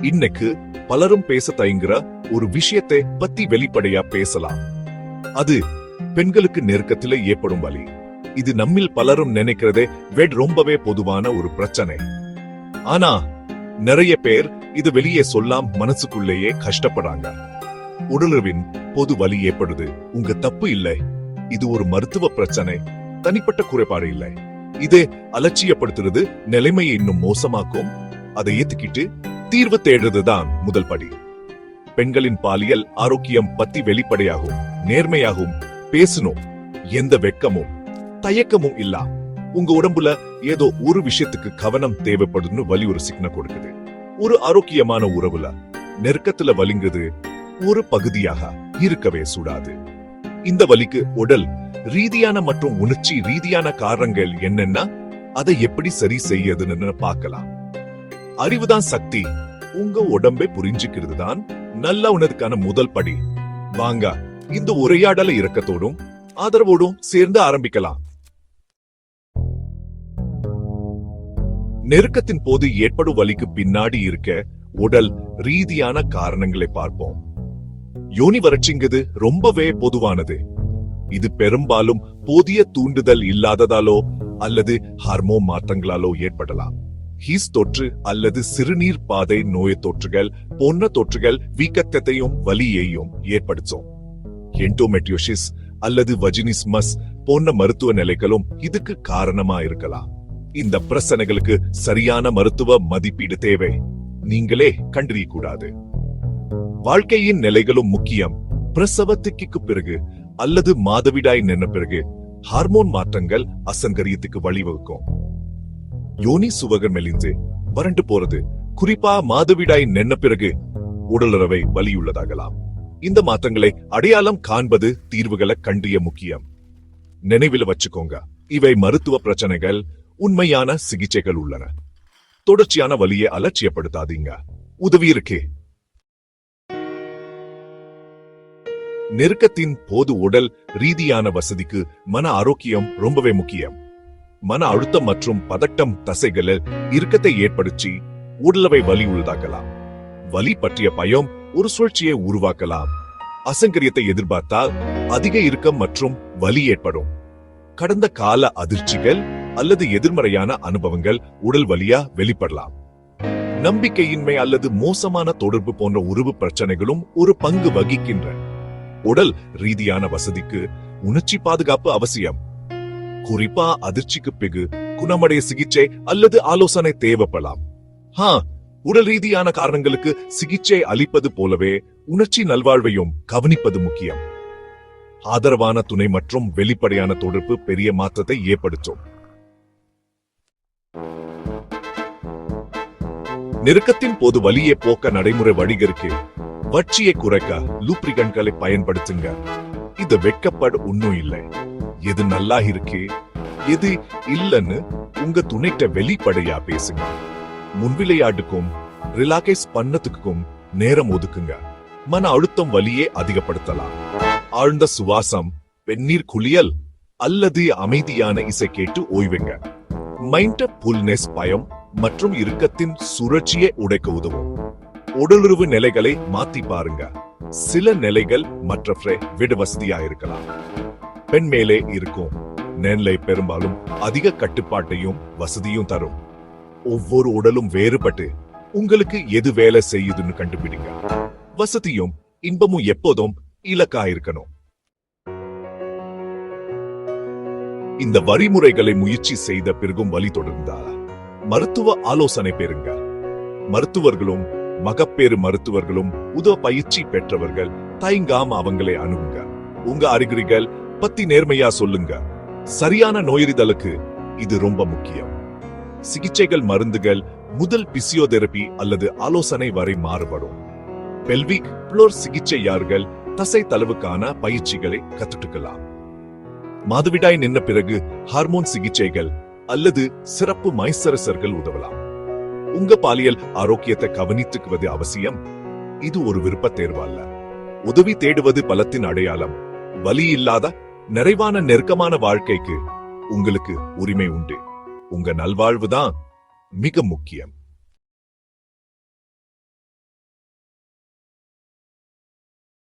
இன்னைக்கு பலரும் பேச தயங்குற ஒரு விஷயத்தை பத்தி வெளிப்படையா பேசலாம். அது பெண்களுக்கு நெருக்கத்துல ஏற்படும் வலி. இது நம்மில் பலரும் நினைக்கிறதே ரொம்பவே பொதுவான ஒரு பிரச்சனை. ஆனா நிறைய பேர் இது வெளியே சொல்லாம் மனசுக்குள்ளேயே கஷ்டப்படுறாங்க. உடலுறவின் பொது வலி ஏற்படுது உங்க தப்பு இல்லை. இது ஒரு மருத்துவ பிரச்சனை, தனிப்பட்ட குறைபாடு இல்லை. இது அலட்சியப்படுத்துறது நிலைமையை இன்னும் மோசமாக்கும். அதை ஏத்துக்கிட்டு தீர்வு தேடுறதுதான் முதல் படி. பெண்களின் பாலியல் ஆரோக்கியம் பத்தி வெளிப்படையாகும் நேர்மையாகவும் பேசணும். எந்த வெட்கமும் தயக்கமும் இல்ல. உங்க உடம்புல ஏதோ ஒரு விஷயத்துக்கு கவனம் தேவைப்படுதுன்னு வலி ஒரு சிக்னல் கொடுக்குது. ஒரு ஆரோக்கியமான உறவுல நெருக்கத்துல வலிங்கிறது ஒரு பகுதியாக இருக்கவே கூடாது. இந்த வலிக்கு உடல் ரீதியான மற்றும் உணர்ச்சி ரீதியான காரணங்கள் என்னன்னா அதை எப்படி சரி செய்யறதுன்னு பார்க்கலாம். அறிவுதான் சக்தி. உங்க உடம்பை புரிஞ்சுக்கிறது தான் நல்ல உணர்வுக்கான முதல் படி. வாங்க இந்த உரையாடல இரக்கத்தோடும் ஆதரவோடும் சேர்ந்து ஆரம்பிக்கலாம். நெருக்கத்தின் போது ஏற்படும் வலிக்கு பின்னாடி இருக்க உடல் ரீதியான காரணங்களை பார்ப்போம். யோனி வறட்சிங்கிறது ரொம்பவே பொதுவானது. இது பெரும்பாலும் போதிய தூண்டுதல் இல்லாததாலோ அல்லது ஹார்மோன் மாற்றங்களாலோ ஏற்படலாம். ஹீஸ் தொற்று அல்லது சிறுநீர் பாதை நோய் தொற்றுகள் போன்ற தொற்றுகள் வீக்கத்தையும் வலியையும் ஏற்படுத்தும். எண்டோமெட்ரியோசிஸ் அல்லது வஜினிஸ்மஸ் போன்ற மருத்துவ நிலைகளும் இதுக்கு காரணமா இருக்கலாம். இந்த பிரச்சனைகளுக்கு சரியான மருத்துவ மதிப்பீடு தேவை. நீங்களே கண்டறிய கூடாது. வாழ்க்கையின் நிலைகளும் முக்கியம். பிரசவத்துக்கு பிறகு அல்லது மாதவிடாய் நின்ற பிறகு ஹார்மோன் மாற்றங்கள் அசங்கரியத்துக்கு வழிவகுக்கும். யோனி சுவகர் மெலிந்து வறண்டு போறது, குறிப்பா மாதவிடாய் நின்ற பிறகு உடலுறவை வலியுள்ளதாகலாம். இந்த மாற்றங்களை அடையாளம் காண்பது தீர்வுகளை கண்டிய முக்கியம். நினைவில் வச்சுக்கோங்க, இவை மருத்துவ பிரச்சனைகள். உண்மையான சிகிச்சைகள் உள்ளன. தொடர்ச்சியான வலியை அலட்சியப்படுத்தாதீங்க. உதவி இருக்கே. நெருக்கத்தின் போது உடல் ரீதியான வசதிக்கு மன ஆரோக்கியம் ரொம்பவே முக்கியம். மன அழுத்தம் மற்றும் பதட்டம் தசைகளில் இறுக்கத்தை ஏற்படுத்தி உடலவை வலி உள்ளதாக்கலாம். வலி பற்றிய பயம் ஒரு சுழற்சியை உருவாக்கலாம். அசங்கரியத்தை எதிர்பார்த்தால் அதிக இறுக்கம் மற்றும் வலி ஏற்படும். கடந்த கால அதிர்ச்சிகள் அல்லது எதிர்மறையான அனுபவங்கள் உடல் வலியா வெளிப்படலாம். நம்பிக்கையின்மை அல்லது மோசமான தொடர்பு போன்ற உறவு பிரச்சனைகளும் ஒரு பங்கு வகிக்கின்றன. உடல் ரீதியான வசதிக்கு உணர்ச்சி பாதுகாப்பு அவசியம். குறிப்பா அதிர்ச்சிக்கு பிறகு குணமடைய சிகிச்சை அல்லது ஆலோசனை தேவைப்படலாம். உடல் ரீதியான காரணங்களுக்கு சிகிச்சை அளிப்பது போலவே உணர்ச்சி நல்வாழ்வையும் கவனிப்பது முக்கியம். ஆதரவான துணை மற்றும் வெளிப்படையான தொடர்பு பெரிய மாற்றத்தை ஏற்படுத்தும். நெருக்கத்தின் போது வலியை போக்க நடைமுறை வழிகளுக்கு வட்சியை குறைக்க லூப்ரிகன்ட்களை பயன்படுத்துங்க. இது வெட்கப்பட ஒன்னும் இல்லை. எது நல்லா இருக்கு எது இல்லன்னு உங்க துணைட்ட வெளிப்படையா பேசுங்க. முன்விளையாட்டுக்கும் ரிலாக்ஸ் பண்ணதுக்கும் நேரம் ஒதுக்குங்க. மன அழுத்தம் வலியை அதிகப்படுத்தலாம். ஆழ்ந்த சுவாசம், வெந்நீர் குளியல் அல்லது அமைதியான இசை கேட்டு ஓய்வுங்க. மைண்ட் புல்னஸ் பயம் மற்றும் இறுக்கத்தின் சுழற்சியை உடைக்க உதவும். உடலுறவு நிலைகளை மாத்தி பாருங்க. சில நிலைகள் மற்ற விட வசதியா இருக்கலாம். பெண் மேலே இருக்கும் நிலை பெரும்பாலும் அதிக கட்டுப்பாட்டையும் வசதியும் தரும். ஒவ்வொரு உடலும் வேறுபட்டு உங்களுக்கு எது வேலை செய்யுதுன்னு கண்டுபிடிங்க. வசதியும் இன்பமும் எப்போதும் இலக்கா இருக்கணும். இந்த வழிமுறைகளை முயற்சி செய்த பிறகும் வலி தொடர்ந்தால் மருத்துவ ஆலோசனை பெறுங்க. மருத்துவர்களும் மகப்பேறு மருத்துவர்களும் உதவ பயிற்சி பெற்றவர்கள் தயங்காம அவங்களை அணுகுங்க. உங்க அறிகுறிகள் பத்தி நேர்மையா சொல்லுங்க. சரியான நோயறிதலுக்கு இது ரொம்ப முக்கியம். சிகிச்சைகள் மருந்துகள் முதல் பிசியோதெரபி அல்லது ஆலோசனை வரை மாறுபடும். பெல்விக் புளோர் சிகிச்சையாளர்கள் தசை தளவுக்கான பயிற்சிகளை கத்துக்கலாம். மாதவிடாய் நின்ற பிறகு ஹார்மோன் சிகிச்சைகள் அல்லது சிறப்பு மைசரசர்கள் உதவலாம். உங்க பாலியல் ஆரோக்கியத்தை கவனித்துக்குவது அவசியம். இது ஒரு விருப்ப தேர்வு அல்ல. உதவி தேடுவது பலத்தின் அடையாளம். வலி இல்லாத நிறைவான நெருக்கமான வாழ்க்கைக்கு உங்களுக்கு உரிமை உண்டு. உங்க நல்வாழ்வுதான் மிக முக்கியம்.